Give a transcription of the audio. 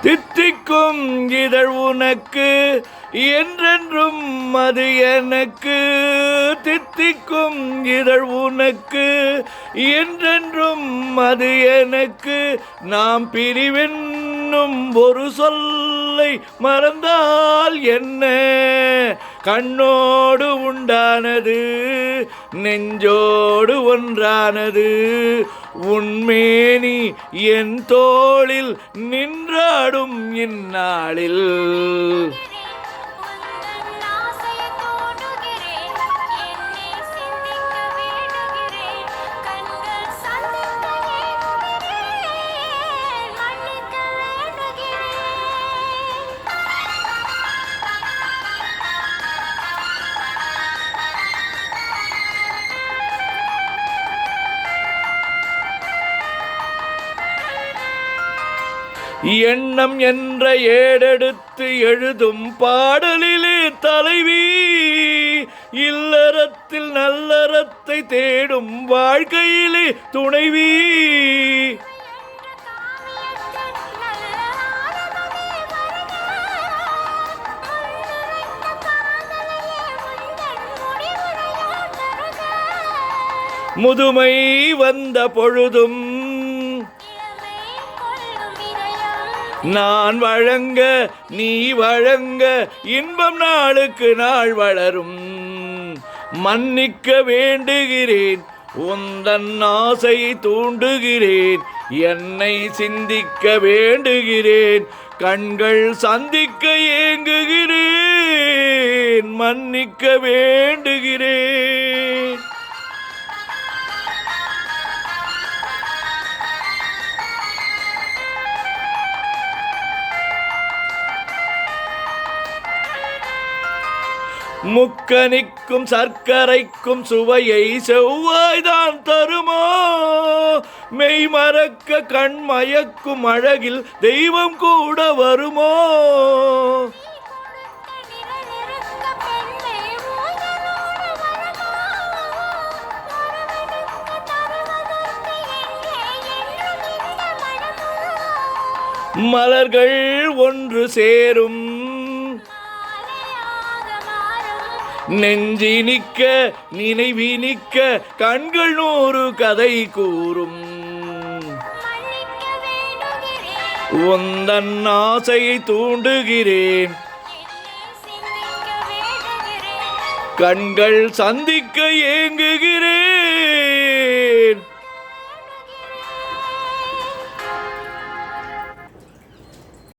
தித்திக்கும் இதழ் உனக்கு என்றென்றும் அது எனக்கு. தித்திக்கும் இதழ் உனக்கு என்றென்றும் அது எனக்கு. நாம் பிரிவென்னும் ஒரு சொல்லை மறந்தால் என்ன? கண்ணோடு உண்டானது நெஞ்சோடு ஒன்றானது. உன்மேனி என் தோளில் நின்றாடும் இந்நாளில். எண்ணம் என்ற ஏடெடுத்து எழுதும் பாடலிலே தலைவி. இல்லறத்தில் நல்லறத்தை தேடும் வாழ்க்கையிலே துணைவி. முதுமை வந்த பொழுதும் நான் வழங்க நீ வழங்க இன்பம் நாளுக்கு நாள் வளரும். மன்னிக்க வேண்டுகிறேன் உந்தன் ஆசையை தூண்டுகிறேன். என்னை சிந்திக்க வேண்டுகிறேன் கண்கள் சந்திக்க ஏங்குகிறேன். மன்னிக்க வேண்டுகிறேன். முக்கனிக்கும் சர்க்கரைக்கும் சுவையை செவ்வாய்தான் தருமோ? மெய் மறக்க கண் மயக்கும் அழகில் தெய்வம் கூட வருமோ? மலர்கள் ஒன்று சேரும் நெஞ்சி நிற்க நினைவி நிற்க கண்கள் 100 கதை கூறும். உந்தன் ஆசையை தூண்டுகிறேன் கண்கள் சந்திக்க ஏங்குகிறேன்.